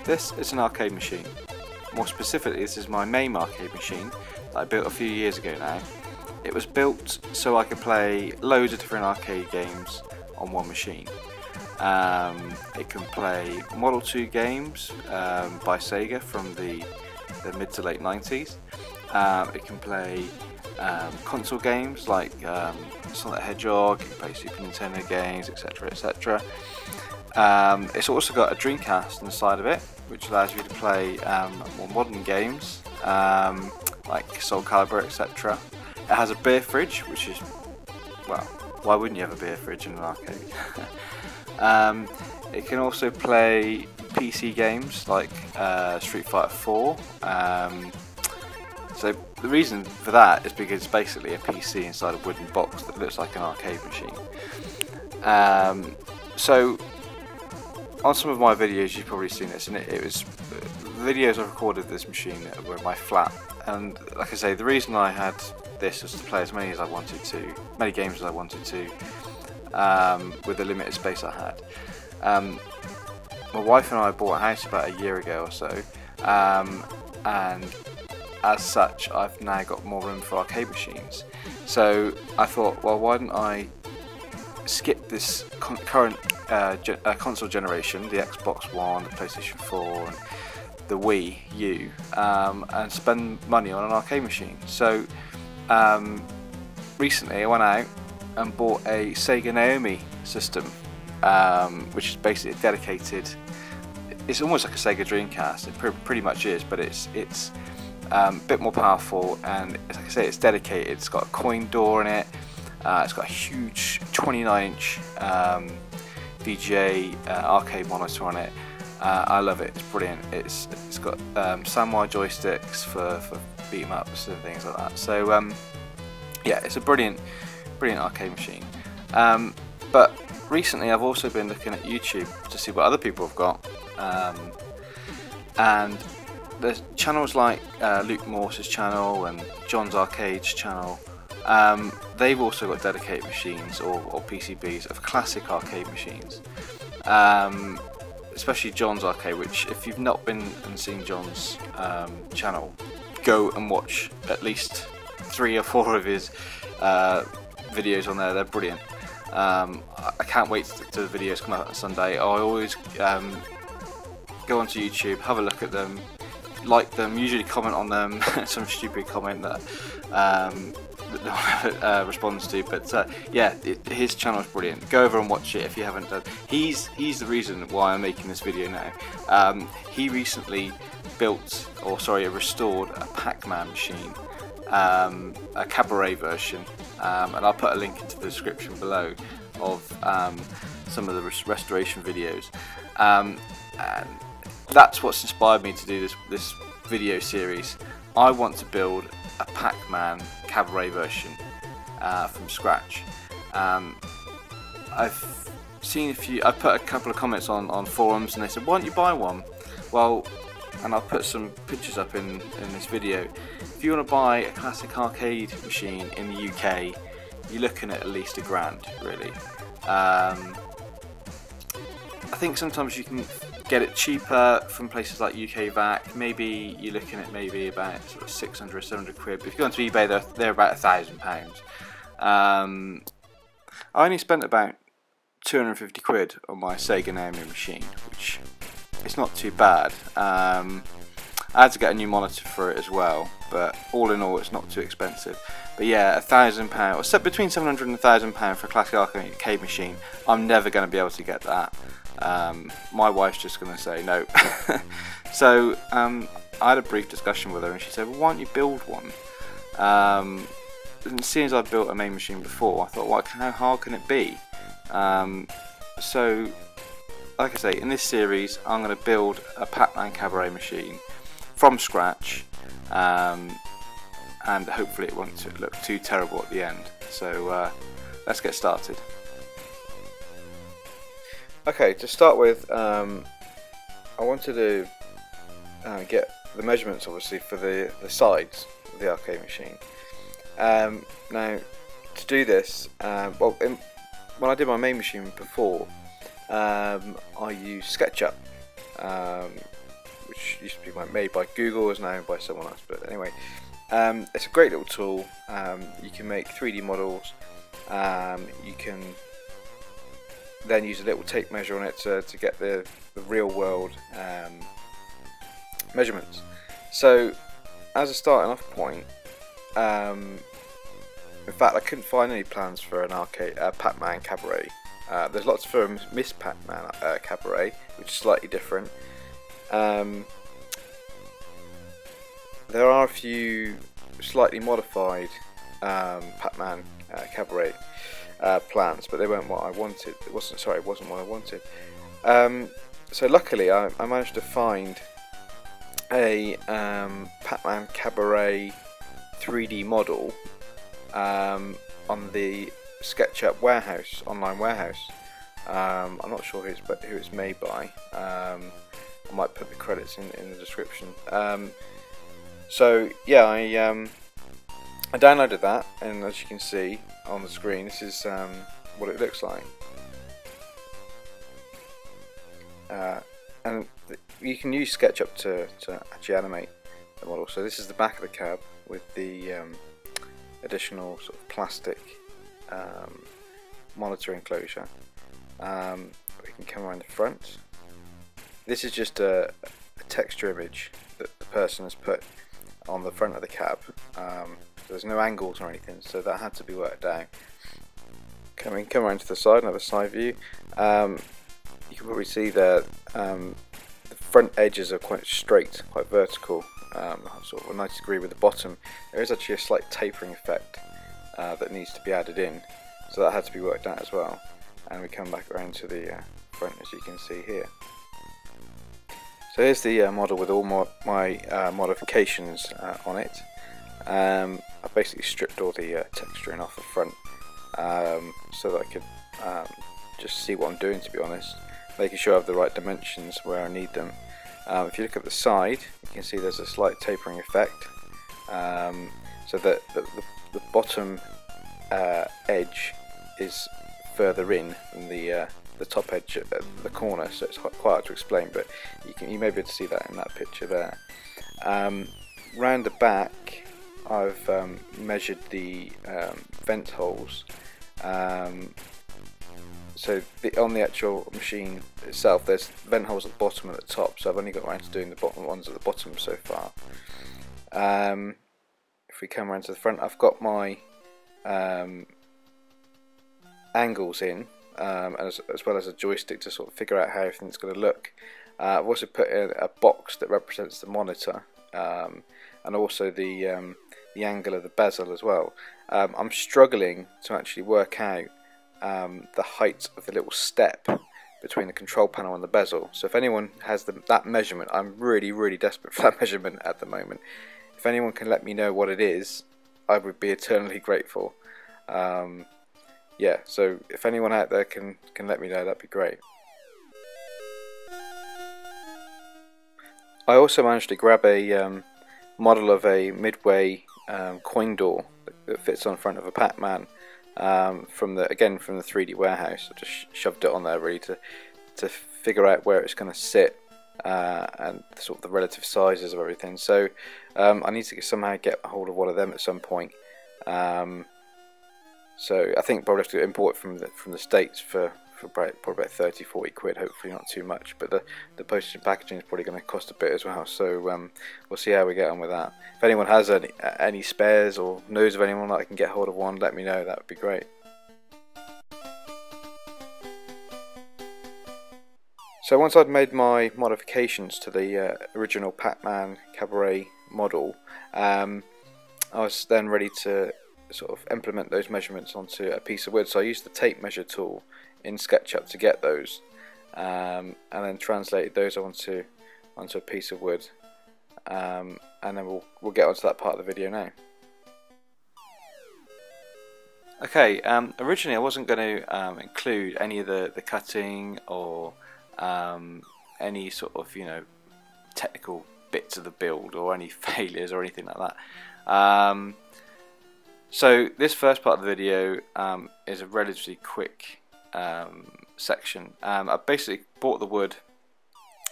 This is an arcade machine. More specifically, this is my main arcade machine that I built a few years ago now. It was built so I could play loads of different arcade games on one machine. It can play Model 2 games by Sega from the mid to late 90s. It can play console games like Sonic the Hedgehog, it can play Super Nintendo games, etc, etc. It's also got a Dreamcast inside of it, which allows you to play more modern games like Soul Calibur, etc. It has a beer fridge, which is, well, why wouldn't you have a beer fridge in an arcade? It can also play PC games like Street Fighter 4. So the reason for that is because it's basically a PC inside a wooden box that looks like an arcade machine. So on some of my videos you've probably seen this, and it was videos I recorded of this machine were in my flat, and like I say, the reason I had this was to play as many as I wanted to, many games as I wanted to, with the limited space I had. My wife and I bought a house about a year ago or so, and as such I've now got more room for arcade machines. So I thought, well, why don't I skip this current console generation, the Xbox One, the PlayStation 4 and the Wii U, and spend money on an arcade machine. So recently I went out and bought a Sega Naomi system, which is basically a dedicated, it's almost like a Sega Dreamcast, it pretty much is, but it's a bit more powerful, and like I say, it's dedicated. It's got a coin door in it, it's got a huge 29-inch VGA arcade monitor on it. I love it, it's brilliant. It's got Samurai joysticks for beat 'em ups and things like that. So yeah, it's a brilliant arcade machine. But recently I've also been looking at YouTube to see what other people have got, and there's channels like Luke Morse's channel and John's Arcade's channel. They've also got dedicated machines or PCBs of classic arcade machines, especially John's Arcade, which if you've not been and seen John's channel, go and watch at least 3 or 4 of his videos on there. They're brilliant. I can't wait till the videos come out on Sunday. I always go onto YouTube, have a look at them, like them, usually comment on them, some stupid comment that no one responds to, but yeah, his channel is brilliant. Go over and watch it if you haven't done. He's the reason why I'm making this video now. He recently restored a Pac-Man machine, a cabaret version, and I'll put a link into the description below of some of the restoration videos, and that's what's inspired me to do this video series. I want to build a Pac-Man cabaret version from scratch. I've seen I've put a couple of comments on forums, and they said, why don't you buy one? Well, and I'll put some pictures up in this video. If you want to buy a classic arcade machine in the UK, you're looking at least £1,000, really. I think sometimes you can get it cheaper from places like UK VAC. Maybe you're looking at maybe about sort of 600 or 700 quid, but if you go onto eBay, they're about £1,000. I only spent about 250 quid on my Sega Naomi machine, which is not too bad. I had to get a new monitor for it as well, but all in all it's not too expensive. But yeah, £1,000, or between £700 and £1,000 for a classic arcade machine, I'm never going to be able to get that. My wife's just going to say no. So I had a brief discussion with her, and she said, well, why don't you build one? And seeing as I've built a main machine before, I thought, how hard can it be? So like I say, in this series I'm going to build a Pac-Man cabaret machine from scratch, and hopefully it won't look too terrible at the end. So let's get started. Okay, to start with, I wanted to get the measurements, obviously, for the sides of the arcade machine. Now, to do this, when I did my main machine before, I used SketchUp, which used to be made by Google, is now owned by someone else. But anyway, it's a great little tool. You can make 3D models. You can then use a little tape measure on it to get the real world measurements. So as a starting off point, in fact I couldn't find any plans for an Pac-Man cabaret. There's lots for Miss Pac-Man cabaret, which is slightly different. There are a few slightly modified Pac-Man cabaret plans, but they weren't what I wanted. It wasn't what I wanted. So luckily I managed to find a Pac-Man cabaret 3D model on the SketchUp warehouse, online warehouse. I'm not sure who it's made by. I might put the credits in the description. So yeah, I downloaded that, and as you can see on the screen, this is what it looks like. And you can use SketchUp to actually animate the model. So this is the back of the cab with the additional sort of plastic monitor enclosure. We can come around the front. This is just a texture image that the person has put on the front of the cab. There's no angles or anything, so that had to be worked out. Come around to the side, another side view. You can probably see the front edges are quite straight, quite vertical, sort of a 90 degree with the bottom. There is actually a slight tapering effect that needs to be added in, so that had to be worked out as well. And we come back around to the front, as you can see here. So here's the model with all my modifications on it. I've basically stripped all the texturing off the front so that I could just see what I'm doing, to be honest, making sure I have the right dimensions where I need them. If you look at the side, you can see there's a slight tapering effect, so that the bottom edge is further in than the top edge at the corner, so it's quite hard to explain, but you may be able to see that in that picture there. Round the back, I've measured the vent holes. So on the actual machine itself, there's vent holes at the bottom and at the top, so I've only got around to doing the bottom ones at the bottom so far. If we come around to the front, I've got my angles in, as well as a joystick to sort of figure out how everything's going to look. I've also put in a box that represents the monitor, and also the angle of the bezel as well. I'm struggling to actually work out the height of the little step between the control panel and the bezel. So if anyone has that measurement, I'm really desperate for that measurement at the moment. If anyone can let me know what it is, I would be eternally grateful. Yeah, so if anyone out there can let me know, that'd be great. I also managed to grab a model of a Midway coin door that fits on front of a Pac-Man from the 3D warehouse. I just shoved it on there really to figure out where it's going to sit and sort of the relative sizes of everything. So I need to somehow get a hold of one of them at some point. So I think probably have to import it from the States for probably about 30-40 quid, hopefully not too much, but the postage and packaging is probably going to cost a bit as well, so we'll see how we get on with that. If anyone has any spares or knows of anyone that I can get hold of one, let me know, that would be great. So once I'd made my modifications to the original Pac-Man cabaret model, I was then ready to sort of implement those measurements onto a piece of wood. So I used the tape measure tool in SketchUp to get those, and then translated those onto a piece of wood, and then we'll get onto that part of the video now. Okay, originally I wasn't going to include any of the cutting or any sort of technical bits of the build or any failures or anything like that. So this first part of the video is a relatively quick section. I basically bought the wood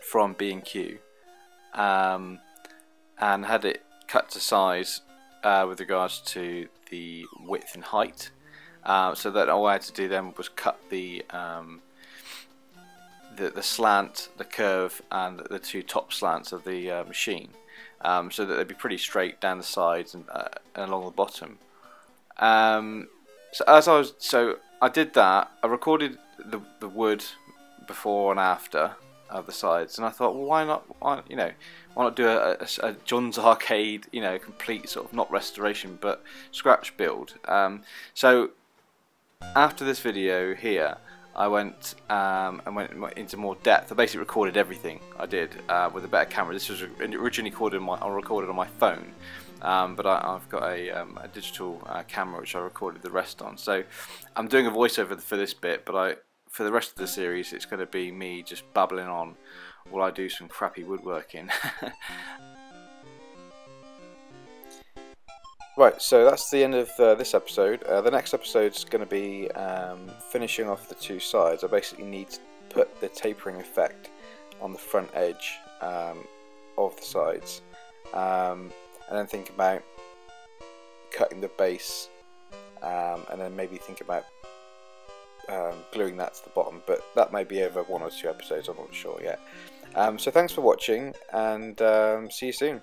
from B&Q and had it cut to size with regards to the width and height, so that all I had to do then was cut the slant, the curve, and the two top slants of the machine, so that they'd be pretty straight down the sides and along the bottom. So I did that. I recorded the wood before and after of the sides, and I thought, well, why not do a John's Arcade, complete sort of not restoration but scratch build. So after this video here, I went into more depth. I basically recorded everything I did with a better camera. This was originally recorded on my phone, but I've got a digital camera which I recorded the rest on. So I'm doing a voiceover for this bit, but for the rest of the series it's going to be me just babbling on while I do some crappy woodworking. Right, so that's the end of this episode. The next episode is going to be finishing off the two sides. I basically need to put the tapering effect on the front edge of the sides, and then think about cutting the base, and then maybe think about gluing that to the bottom, but that may be over 1 or 2 episodes, I'm not sure yet. So thanks for watching, and see you soon.